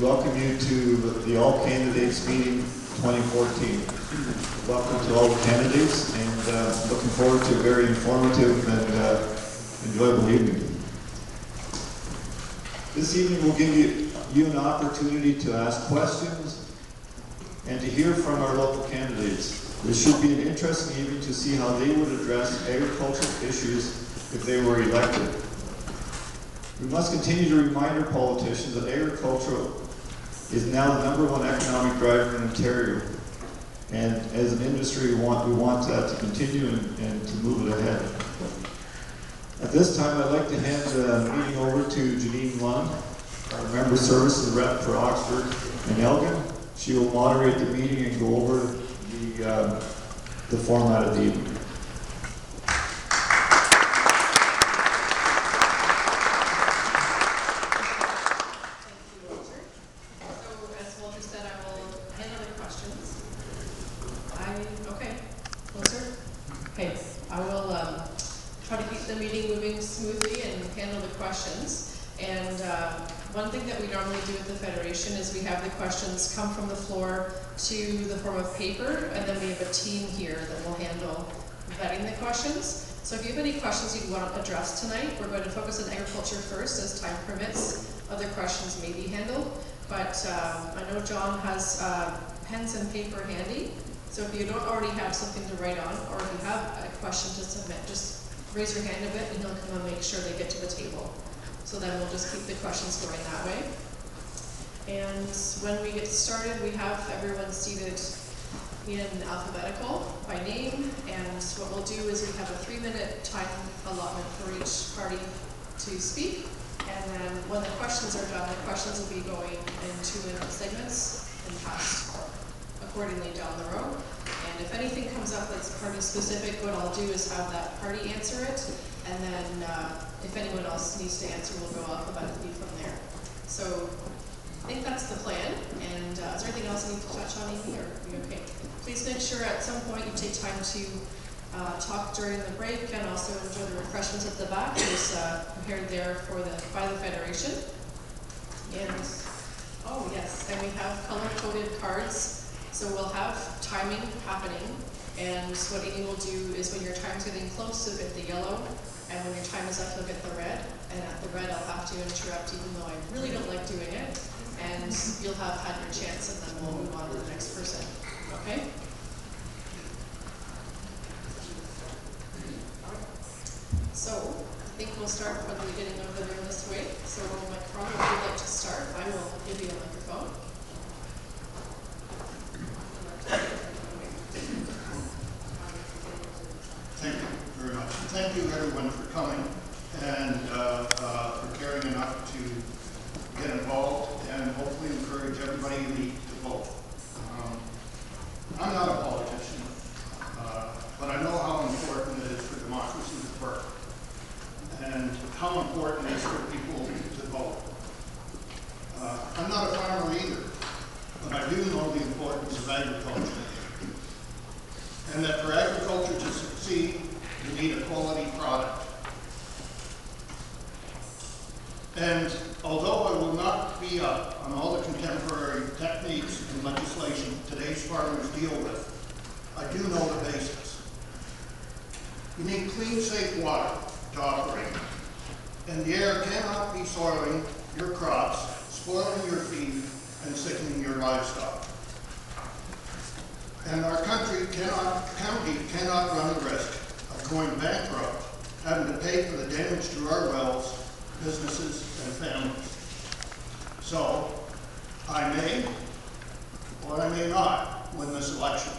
to welcome you to the All Candidates Meeting 2014. Welcome to all the candidates, and looking forward to a very informative and enjoyable evening. This evening will give you an opportunity to ask questions and to hear from our local candidates. This should be an interesting evening to see how they would address agricultural issues if they were elected. We must continue to remind our politicians that agriculture is now the #1 economic driver in Ontario. And as an industry, we want that to continue and to move it ahead. At this time, I'd like to hand the meeting over to Janine Lund, our Member Services Rep for Oxford and Elgin. She will moderate the meeting and go over the format of the evening. One thing that we normally do at the Federation is we have the questions come from the floor to the form of paper, and then we have a team here that will handle vetting the questions. So if you have any questions you want to address tonight, we're going to focus on agriculture first as time permits. Other questions may be handled, but I know John has pens and paper handy. So if you don't already have something to write on, or if you have a question to submit, just raise your hand a bit and he'll come and make sure they get to the table. So then we'll just keep the questions going that way. And when we get started, we have everyone seated in alphabetical by name. And what we'll do is we have a 3-minute time allotment for each party to speak. And then when the questions are done, the questions will be going in 2-minute segments and passed accordingly down the row. And if anything comes up that's party specific, what I'll do is have that party answer it. And then if anyone else needs to answer, we'll go alphabetically from there. So I think that's the plan. And is there anything else I need to touch on, Amy, or are you okay? Please make sure at some point you take time to talk during the break and also enjoy the refreshments at the back. There's prepared there by the Federation. And oh yes, and we have color-coded cards. So we'll have timing happening. And what Amy will do is when your time's getting close, you'll get the yellow. And when your time is up, you'll get the red. And at the red, I'll have to interrupt, even though I really don't like doing it. And you'll have had your chance, and then we'll move on to the next person. Okay? So I think we'll start from the beginning of the room this way. So Mike Crum, if you'd like to start, I will give you a microphone. Thank you very much. Thank you everyone for coming and for caring enough to get involved and hopefully encourage everybody you meet to vote. I'm not a politician, but I know how important it is for democracy to work and how important it is for people to vote. I'm not a farmer either, but I do know the importance of agriculture. And that for agriculture to succeed, you need a quality product. And although I will not be up on all the contemporary techniques and legislation today's farmers deal with, I do know the basics. You need clean, safe water to operate. And the air cannot be soiling your crops, spoiling your feed, and sickening your livestock. And our county cannot run the risk of going bankrupt, having to pay for the damage to our wells, businesses, and families. So, I may, or I may not, win this election.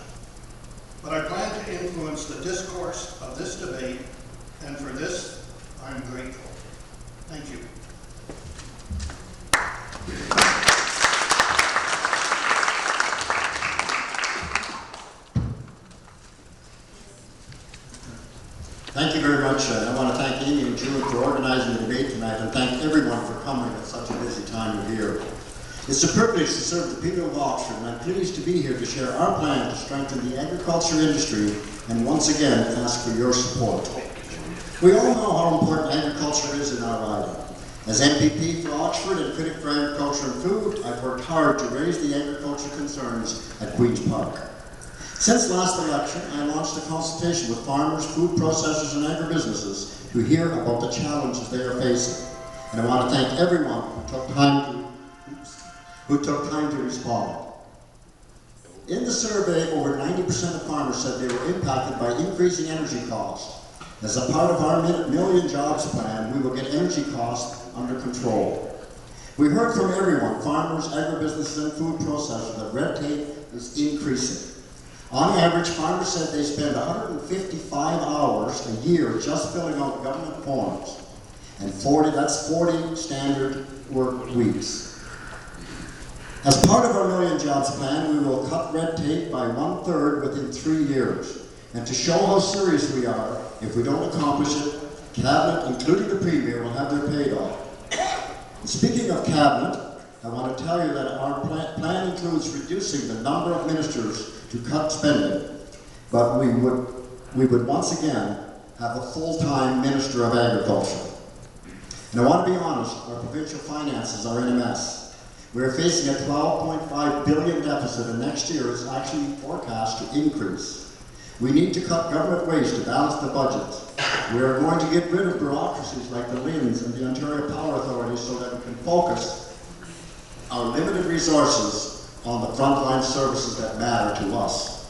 But I plan to influence the discourse of this debate, and for this, I'm grateful. Thank you. Thank you very much. I want to thank Amy and Julie for organizing the debate tonight, and thank everyone for coming at such a busy time of year. It's a privilege to serve the people of Oxford, and I'm pleased to be here to share our plan to strengthen the agriculture industry and once again ask for your support. We all know how important agriculture is in our riding. As MPP for Oxford and critic for agriculture and food, I've worked hard to raise the agriculture concerns at Queen's Park. Since last election, I launched a consultation with farmers, food processors, and agribusinesses to hear about the challenges they are facing. And I want to thank everyone who took time to respond. In the survey, over 90% of farmers said they were impacted by increasing energy costs. As a part of our Million Jobs plan, we will get energy costs under control. We heard from everyone, farmers, agribusinesses, and food processors, that red tape is increasing. On average, farmers said they spend 155 hours a year just filling out government forms, and 40 standard work weeks. As part of our Million Jobs plan, we will cut red tape by 1/3 within 3 years. And to show how serious we are, if we don't accomplish it, Cabinet, including the Premier, will have their paid off. And speaking of Cabinet, I want to tell you that our plan includes reducing the number of ministers to cut spending, but we would once again have a full-time Minister of Agriculture. And I want to be honest, our provincial finances are in a mess. We are facing a $12.5 billion deficit, and next year is actually forecast to increase. We need to cut government waste to balance the budget. We are going to get rid of bureaucracies like the LINs and the Ontario Power Authority so that we can focus our limited resources on the frontline services that matter to us.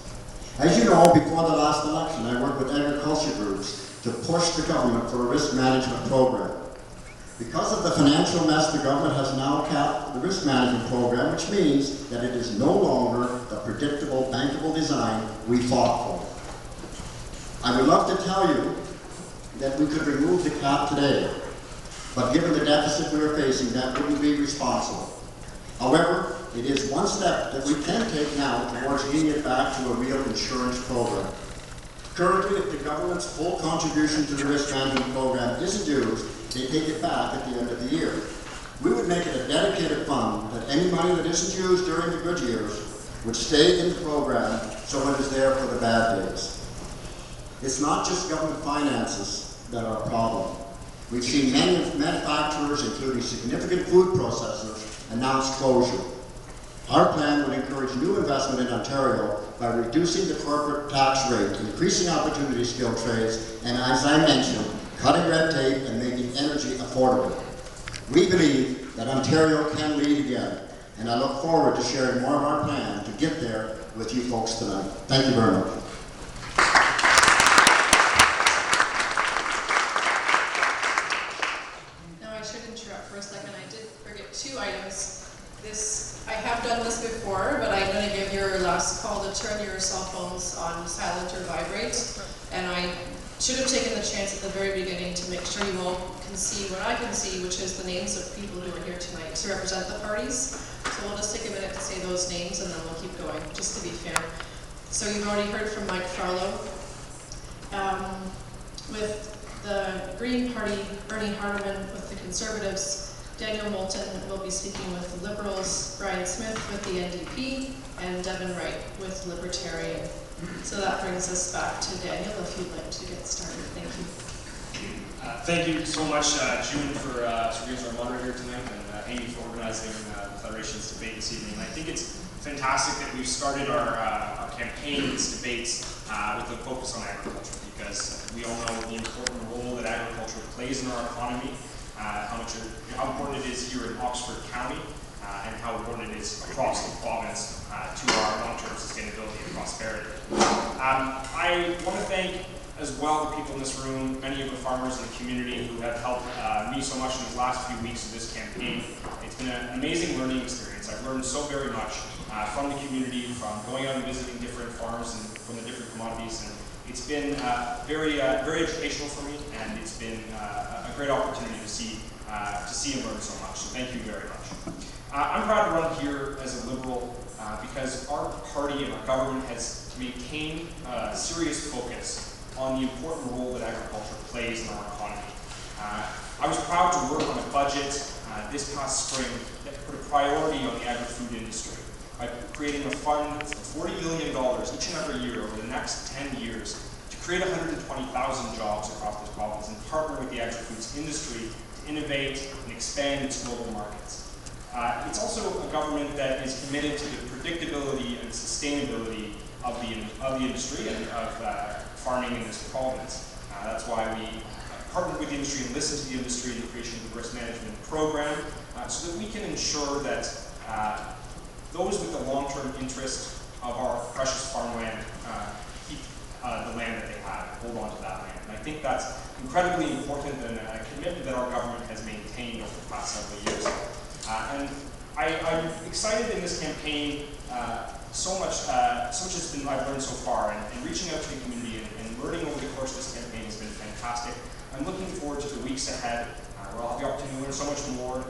As you know, before the last election, I worked with agriculture groups to push the government for a risk management program. Because of the financial mess, the government has now capped the risk management program, which means that it is no longer the predictable, bankable design we fought for. I would love to tell you that we could remove the cap today, but given the deficit we are facing, that wouldn't be responsible. However, it is one step that we can take now towards getting it back to a real insurance program. Currently, if the government's full contribution to the risk management program isn't used, they take it back at the end of the year. We would make it a dedicated fund that any money that isn't used during the good years would stay in the program so it is there for the bad days. It's not just government finances that are a problem. We've seen many manufacturers, including significant food processors, announce closure. Our plan would encourage new investment in Ontario by reducing the corporate tax rate, increasing opportunity skilled trades, and as I mentioned, cutting red tape and making energy affordable. We believe that Ontario can lead again, and I look forward to sharing more of our plan to get there with you folks tonight. Thank you very much. Now I should interrupt for a second. I did forget 2 items. I have done this before, but I'm going to give your last call to turn your cell phones on silent or vibrate, and I should have taken the chance at the very beginning to make sure you all can see what I can see, which is the names of people who are here tonight to represent the parties. So we'll just take a minute to say those names and then we'll keep going, just to be fair. So you've already heard from Mike Farlow. With the Green Party, Bernie Hardeman. With the Conservatives, Daniel Moulton will be speaking with the Liberals, Brian Smith with the NDP, and Devin Wright with Libertarian. So that brings us back to Daniel, if you'd like to get started. Thank you. Thank you so much, June, for serving as our moderator tonight, and Amy for organizing the Federation's debate this evening. I think it's fantastic that we've started our campaign, these debates, with a focus on agriculture, because we all know the important role that agriculture plays in our economy, how important it is here in Oxford County, and how important it is across the province to our long-term sustainability and prosperity. I want to thank as well the people in this room, many of the farmers in the community who have helped me so much in these last few weeks of this campaign. It's been an amazing learning experience. I've learned so very much from the community, from going out and visiting different farms and from the different commodities. And it's been very educational for me, and it's been a great opportunity to see and learn so much. So thank you very much. I'm proud to run here as a Liberal because our party and our government has maintained a serious focus on the important role that agriculture plays in our economy. I was proud to work on a budget this past spring that put a priority on the agri-food industry by creating a fund of $40 million each and every year over the next 10 years to create 120,000 jobs across this province and partner with the agri-foods industry to to innovate and expand its global markets. It's also a government that is committed to the predictability and sustainability of the industry and of farming in this province. That's why we partnered with the industry and listened to the industry in the creation of the risk management program, so that we can ensure that those with the long-term interest of our precious farmland keep the land that they have and hold on to that land. And I think that's incredibly important and a commitment that our government has maintained over the past several years. And I'm excited in this campaign. So much has been I've learned so far, and reaching out to the community and learning over the course of this campaign has been fantastic. I'm looking forward to the weeks ahead, where I'll have the opportunity to learn so much more.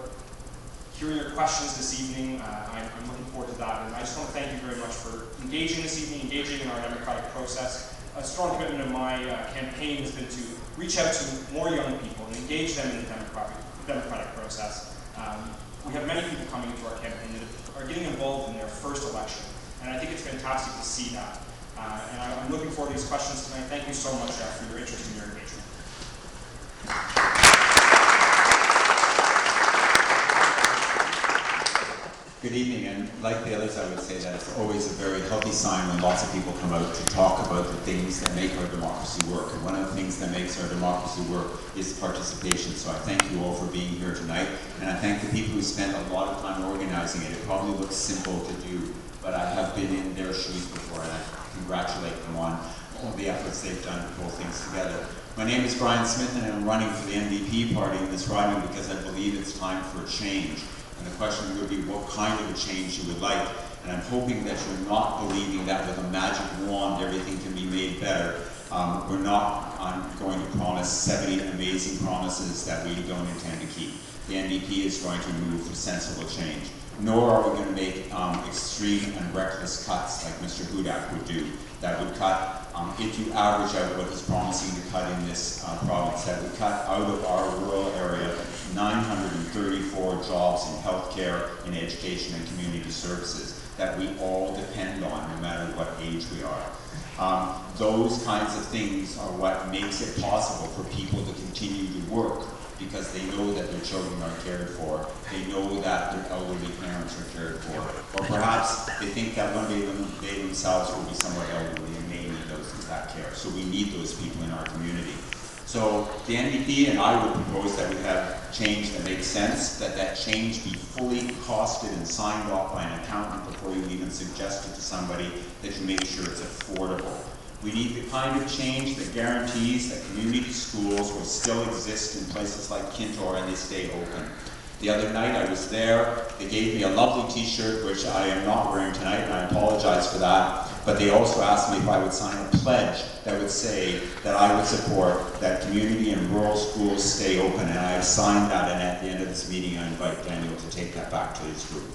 Hearing your questions this evening, I'm looking forward to that, and I just want to thank you very much for engaging this evening, engaging in our democratic process. A strong commitment of my campaign has been to reach out to more young people and engage them in the democratic process. We have many people coming into our campaign that are getting involved in their first election, and I think it's fantastic to see that. And I'm looking forward to these questions tonight. Thank you so much for your interest and your engagement. Good evening, and like the others, I would say that it's always a very healthy sign when lots of people come out to talk about the things that make our democracy work. And one of the things that makes our democracy work is participation. So I thank you all for being here tonight, and I thank the people who spent a lot of time organizing it. It probably looks simple to do, but I have been in their shoes before, and I congratulate them on all the efforts they've done to pull things together. My name is Brian Smith, and I'm running for the NDP party in this riding because I believe it's time for a change. And the question would be what kind of a change you would like. And I'm hoping that you're not believing that with a magic wand everything can be made better. We're not going to promise 70 amazing promises that we don't intend to keep. The NDP is going to move for sensible change. Nor are we going to make extreme and reckless cuts like Mr. Hudak would do. That would cut, if you average out what he's promising to cut in this province, that would cut out of our rural area 934 jobs in healthcare, in education, and community services that we all depend on, no matter what age we are. Those kinds of things are what makes it possible for people to continue to work, because they know that their children are cared for, they know that their elderly parents are cared for, or perhaps they think that one day they themselves will be somewhat elderly and may need that care. So we need those people in our community. So the NDP and I would propose that we have change that makes sense, that change be fully costed and signed off by an accountant before you even suggest it to somebody, that you make sure it's affordable. We need the kind of change that guarantees that community schools will still exist in places like Kintore and they stay open. The other night I was there, they gave me a lovely t-shirt, which I am not wearing tonight, and I apologize for that, but they also asked me if I would sign a pledge that would say that I would support that community and rural schools stay open, and I have signed that, and at the end of this meeting I invite Daniel to take that back to his group.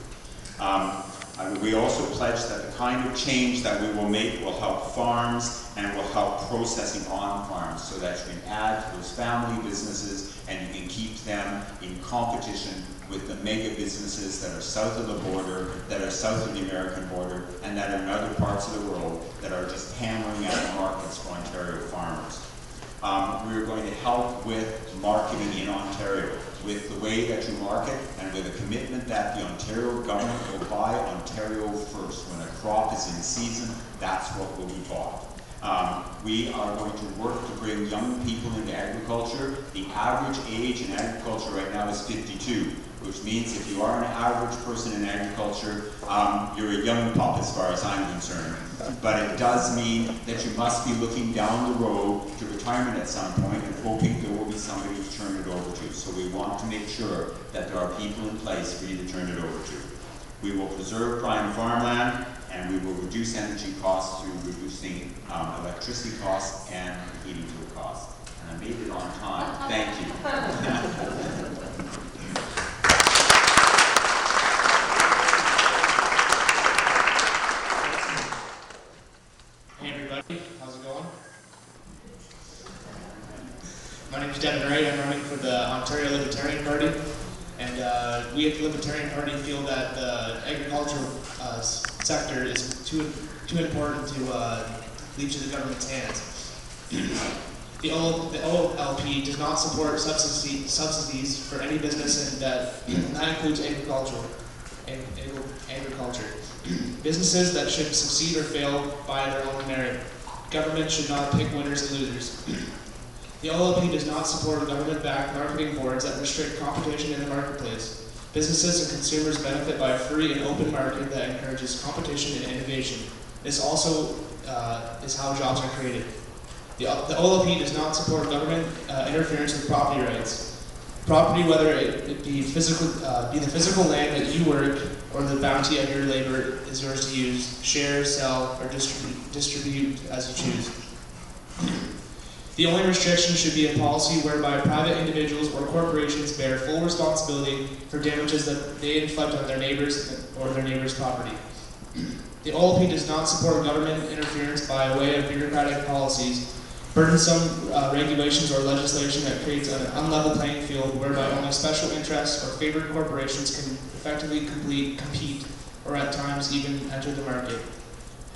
We also pledge that the kind of change that we will make will help farms and will help processing on farms, so that you can add to those family businesses and you can keep them in competition with the mega businesses that are south of the border, that are south of the American border, and that are in other parts of the world that are just hammering at the markets for Ontario farmers. We are going to help with marketing in Ontario, with the way that you market and with a commitment that the Ontario government will buy Ontario first. When a crop is in season, that's what will be bought. We are going to work to bring young people into agriculture. The average age in agriculture right now is 52, which means if you are an average person in agriculture, you're a young pup as far as I'm concerned. But it does mean that you must be looking down the road to retirement at some point and hoping there will be somebody to turn it over to. So we want to make sure that there are people in place for you to turn it over to. We will preserve prime farmland, and we will reduce energy costs through reducing electricity costs and heating fuel costs. And I made it on time. Thank you. Hey everybody, how's it going? My name is Devin Wright. I'm running for the Ontario Libertarian Party, and we at the Libertarian Party feel that the agricultural sector is too important to leave to the government's hands. The OLP does not support subsidies for any business, and that includes agriculture. Businesses that should succeed or fail by their own merit. Government should not pick winners and losers. The OLP does not support government-backed marketing boards that restrict competition in the marketplace. Businesses and consumers benefit by a free and open market that encourages competition and innovation. This also is how jobs are created. The OLP does not support government interference with property rights. Property, whether it be the physical land that you work or the bounty of your labor, is yours to use, share, sell, or distribute as you choose. The only restriction should be a policy whereby private individuals or corporations bear full responsibility for damages that they inflict on their neighbors or their neighbors' property. The OLP does not support government interference by way of bureaucratic policies, burdensome regulations, or legislation that creates an unlevel playing field whereby only special interests or favored corporations can effectively compete, or at times even enter the market.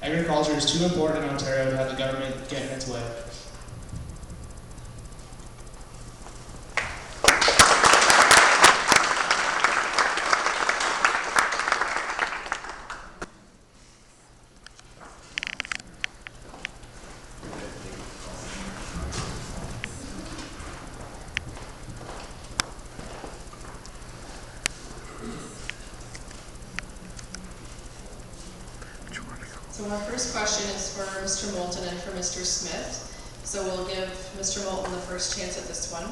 Agriculture is too important in Ontario to have the government get in its way. So our first question is for Mr. Moulton and for Mr. Smith. So we'll give Mr. Moulton the first chance at this one.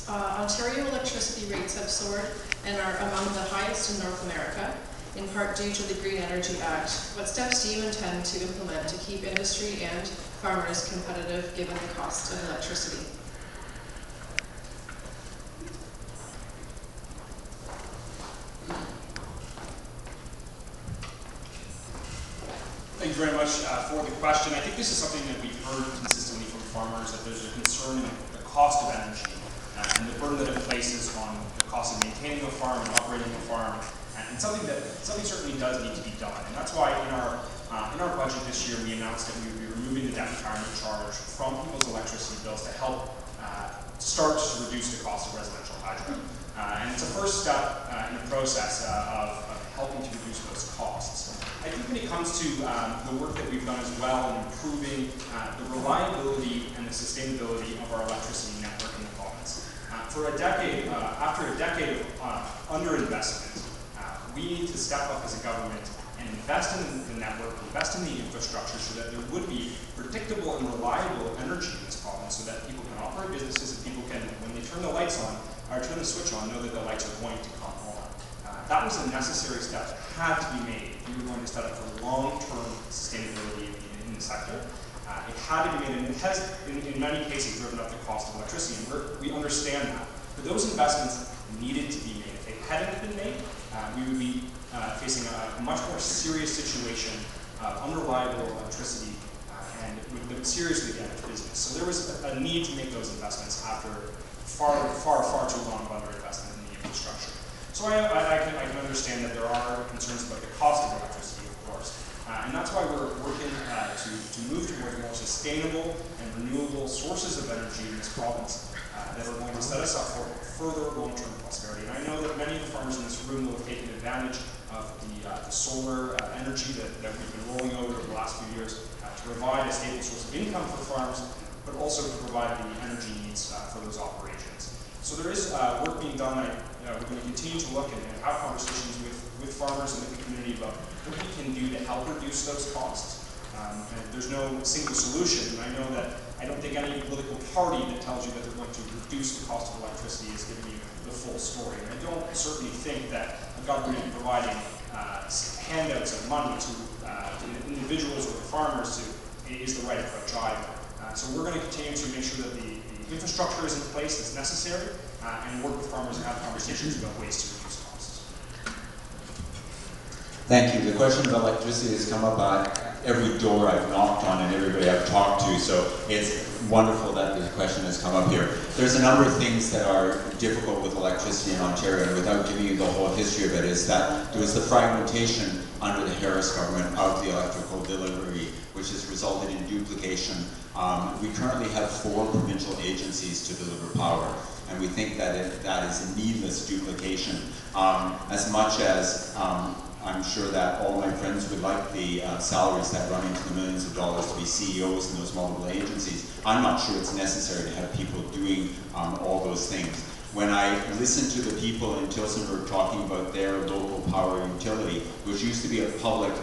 Ontario electricity rates have soared and are among the highest in North America, in part due to the Green Energy Act. What steps do you intend to implement to keep industry and farmers competitive given the cost of electricity? Thank you very much for the question. I think this is something that we've heard consistently from farmers, that there's a concern in the cost of energy and the burden that it places on the cost of maintaining a farm and operating a farm, and something certainly does need to be done. And that's why in our budget this year we announced that we would be removing the debt retirement charge from people's electricity bills to help start to reduce the cost of residential hydro. And it's a first step in the process of helping to reduce those costs. I think when it comes to the work that we've done as well in improving the reliability and the sustainability of our electricity network in the province. For a decade, after a decade of underinvestment, we need to step up as a government and invest in the network, invest in the infrastructure so that there would be predictable and reliable energy in this province so that people can operate businesses and people can, when they turn the lights on, or turn the switch on, know that the lights are going to come on. That was a necessary step that had to be made if we were going to set up for long-term sustainability in the sector. It had to be made, and it has, in many cases, driven up the cost of electricity, and we understand that. But those investments needed to be made. If they hadn't been made, we would be facing a much more serious situation of unreliable electricity, and it would seriously damage business. So there was a need to make those investments after far too long of underinvestment in the infrastructure. So I can understand that there are concerns about the cost of electricity, of course, and that's why we're working to move towards more sustainable and renewable sources of energy in this province that are going to set us up for further long-term prosperity. And I know that many of the farmers in this room will have taken advantage of the solar energy that we've been rolling over the last few years to provide a stable source of income for farms, but also to provide the energy needs for those operations. So there is work being done. We're going to continue to look and have conversations with farmers and with the community about what we can do to help reduce those costs. And there's no single solution, and I know that I don't think any political party that tells you that they're going to reduce the cost of electricity is giving you the full story. And I don't certainly think that a government providing handouts of money to individuals or farmers is the right approach either. So we're going to continue to make sure that the infrastructure is in place that's necessary, and work with farmers and have conversations about ways to reduce costs. Thank you. The question about electricity has come up at every door I've knocked on and everybody I've talked to, so it's wonderful that the question has come up here. There's a number of things that are difficult with electricity in Ontario, and without giving you the whole history of it, is that there was the fragmentation under the Harris government of the electrical delivery, which has resulted in duplication We currently have 4 provincial agencies to deliver power, and we think that that is a needless duplication. As much as I'm sure that all my friends would like the salaries that run into the millions of dollars to be CEOs in those multiple agencies, I'm not sure it's necessary to have people doing all those things. When I listen to the people in Tillsonburg talking about their local power utility, which used to be a public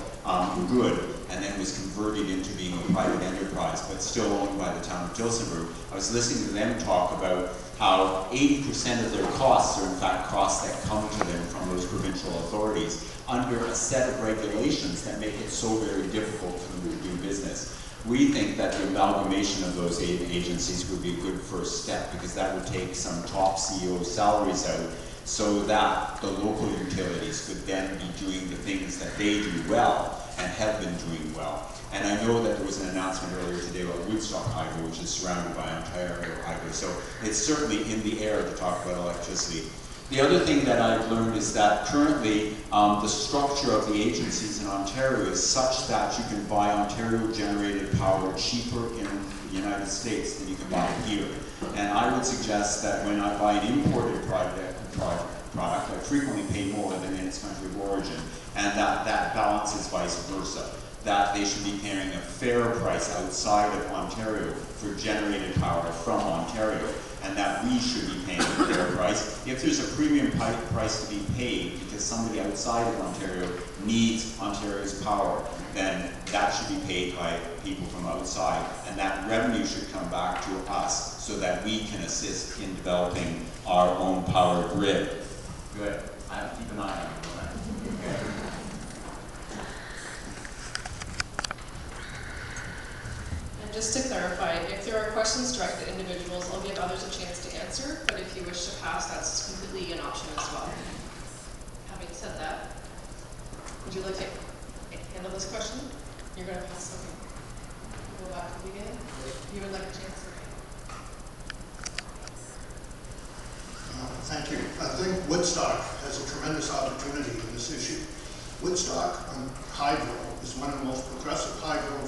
good, and then was converted into being a private enterprise, but still owned by the town of Tillsonburg, I was listening to them talk about how 80% of their costs are in fact costs that come to them from those provincial authorities under a set of regulations that make it so very difficult for them to do business. We think that the amalgamation of those agencies would be a good first step, because that would take some top CEO salaries out, so that the local utilities could then be doing the things that they do well and have been doing well. And I know that there was an announcement earlier today about Woodstock Hydro, which is surrounded by Ontario Hydro, so it's certainly in the air to talk about electricity. The other thing that I've learned is that currently the structure of the agencies in Ontario is such that you can buy Ontario-generated power cheaper in the United States than you can buy it here. And I would suggest that when I buy an imported product, I frequently pay more than in its country of origin, and that balance is vice versa. That they should be paying a fair price outside of Ontario for generated power from Ontario, and that we should be paying a fair price. If there's a premium price to be paid because somebody outside of Ontario needs Ontario's power, then that should be paid by people from outside, and that revenue should come back to us so that we can assist in developing our own power grid. Good. I have to keep an eye on it. Just to clarify, if there are questions directed at individuals, I'll give others a chance to answer, but if you wish to pass, that's completely an option as well. Having said that, would you like to handle this question? You're going to pass, okay. Go back to the beginning. You would like a chance? Thank you. I think Woodstock has a tremendous opportunity in this issue. Woodstock Hydro is one of the most progressive hydro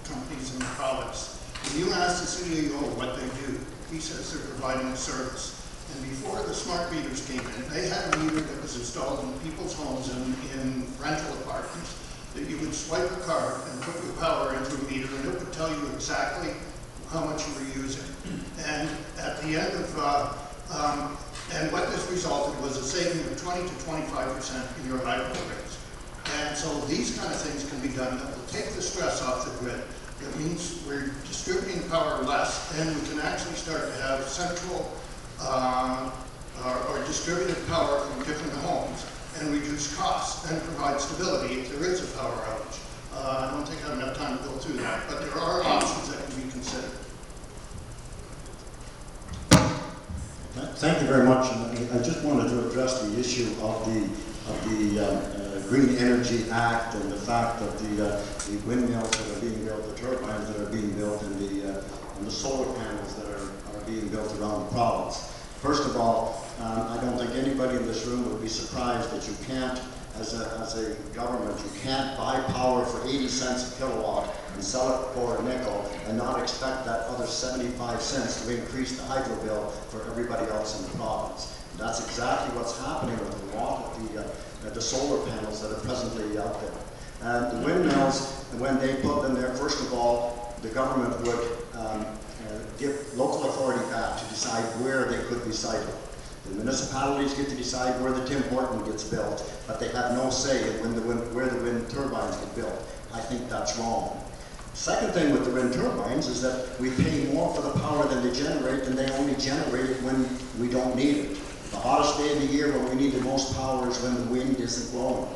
companies in the province. When you ask the CEO what they do, he says they're providing a service. And before the smart meters came in, they had a meter that was installed in people's homes in rental apartments that you would swipe a card and put your power into a meter, and it would tell you exactly how much you were using. And at the end of, and what this resulted was a saving of 20 to 25% in your hydro rates. And so these kind of things can be done that will take the stress off the grid. It means we're distributing power less, and we can actually start to have central or distributed power from different homes and reduce costs and provide stability if there is a power outage. I don't think I have enough time to go through that, but there are options that can be considered. Thank you very much. And I just wanted to address the issue of the Green Energy Act and the fact that the windmills that are being built, the turbines that are being built, and the solar panels that are being built around the province. First of all, I don't think anybody in this room would be surprised that you can't, as a government, you can't buy power for 80 cents a kilowatt and sell it for a nickel and not expect that other 75 cents to increase the hydro bill for everybody else in the province. And that's exactly what's happening with a lot of the solar panels that are presently out there. And the windmills, when they put them there, first of all, the government would give local authority back to decide where they could be sited. The municipalities get to decide where the Tim Horton gets built, but they have no say in where the wind turbines get built. I think that's wrong. Second thing with the wind turbines is that we pay more for the power than they generate, and they only generate it when we don't need it. The hottest day of the year when we need the most power is when the wind isn't blowing.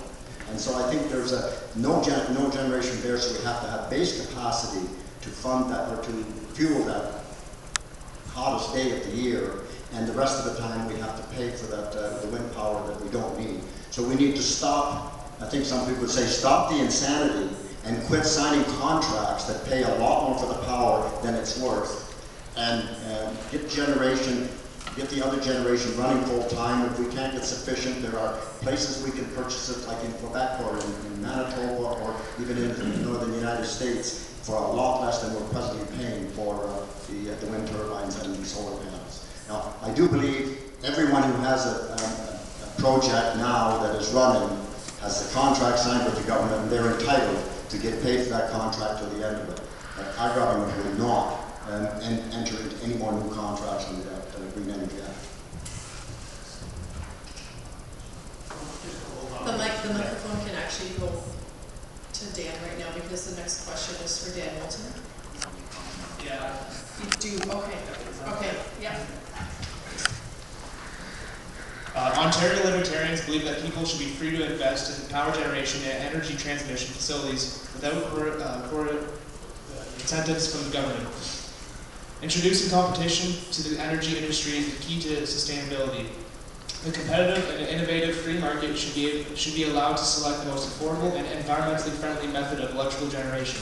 And so I think there's no generation there, so we have to have base capacity to fund that or to fuel that hottest day of the year, and the rest of the time we have to pay for that the wind power that we don't need. So we need to stop, I think some people would say, stop the insanity and quit signing contracts that pay a lot more for the power than it's worth, and get the other generation running full time. If we can't get sufficient, there are places we can purchase it, like in Quebec or in Manitoba or even in the northern United States. for a lot less than we're presently paying for the wind turbines and the solar panels. Now, I do believe everyone who has a project now that is running has the contract signed with the government, and they're entitled to get paid for that contract till the end of it. But our government will not enter into any more new contracts under the Green Energy Act. The microphone can actually go to Dan right now because the next question is for Dan Moulton. Yeah. You do, okay, okay, yeah. Ontario Libertarians believe that people should be free to invest in power generation and energy transmission facilities without incentives from the government. Introducing competition to the energy industry is the key to sustainability. The competitive and innovative free market should be allowed to select the most affordable and environmentally friendly method of electrical generation.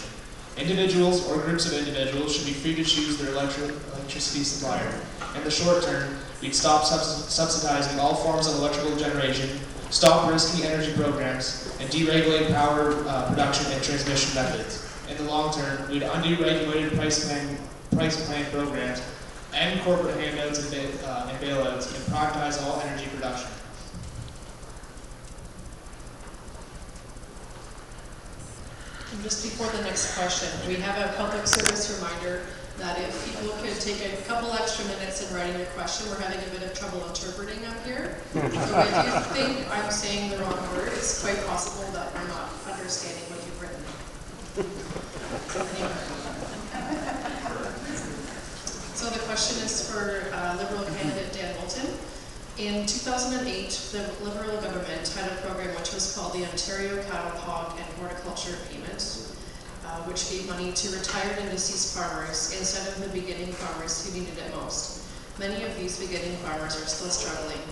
Individuals or groups of individuals should be free to choose their electricity supplier. In the short term, we'd stop subsidizing all forms of electrical generation, stop risky energy programs, and deregulate power production and transmission methods. In the long term, we'd undo regulated price plan programs, end corporate handouts and bailouts, and privatize all energy production. And just before the next question, we have a public service reminder that if people could take a couple extra minutes in writing your question, we're having a bit of trouble interpreting up here. So if you think I'm saying the wrong word, it's quite possible that we're not understanding what you've written. So the question is for Liberal candidate Dan Moulton. In 2008, the Liberal government had a program which was called the Ontario Cattle, Hog and Horticulture Payment, which gave money to retired and deceased farmers instead of the beginning farmers who needed it most. Many of these beginning farmers are still struggling.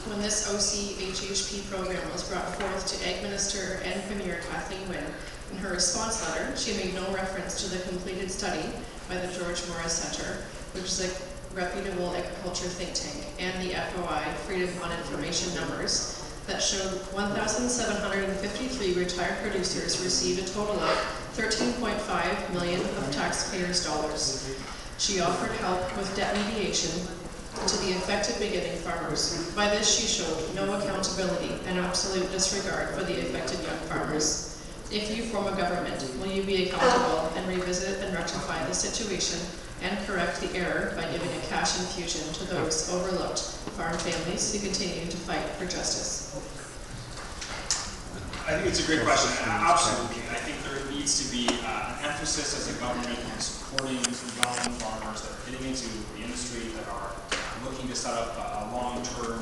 When this OCHHP program was brought forth to Ag Minister and Premier Kathleen Wynne, in her response letter, she made no reference to the completed study by the George Morris Centre, which is a reputable agriculture think tank, and the FOI, Freedom on Information numbers, that showed 1,753 retired producers received a total of $13.5 million of taxpayers' dollars. She offered help with debt mediation to the affected beginning farmers. By this, she showed no accountability and absolute disregard for the affected young farmers. If you form a government, will you be accountable and revisit and rectify the situation and correct the error by giving a cash infusion to those overlooked farm families who continue to fight for justice? I think it's a great question, absolutely. I think there needs to be an emphasis as a government on supporting young farmers that are getting into the industry, that are looking to set up a long-term,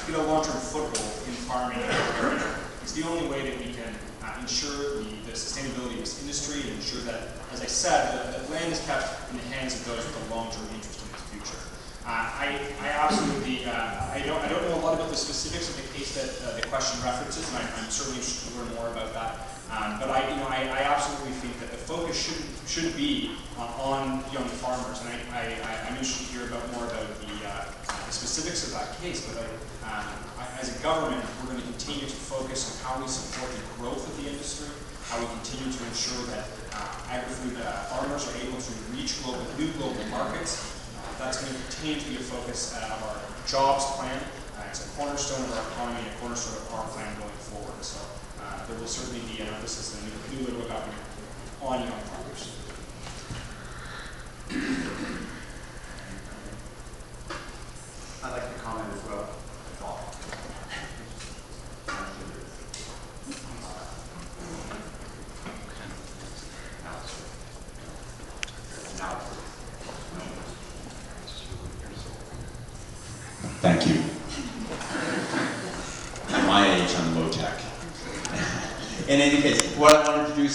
get a long-term foothold in farming in our area. It's the only way that we can ensure the sustainability of this industry and ensure that, as I said, that land is kept in the hands of those with a long-term interest in its future. I absolutely, I don't know a lot about the specifics of the case that the question references, and I'm certainly interested to learn more about that. But I absolutely think that the focus should be on young farmers, and I'm interested to hear more about the specifics of that case. But as a government, we're going to continue to focus on how we support the growth of the industry, how we continue to ensure that agri-food farmers are able to reach new global markets. That's going to continue to be a focus of our jobs plan. It's a cornerstone of our economy and a cornerstone of our plan going forward. So there will certainly be an emphasis in the new Liberal government on young farmers. I'd like to comment as well. Thank you. At my age, I'm low tech. In any case, what I wanted to do is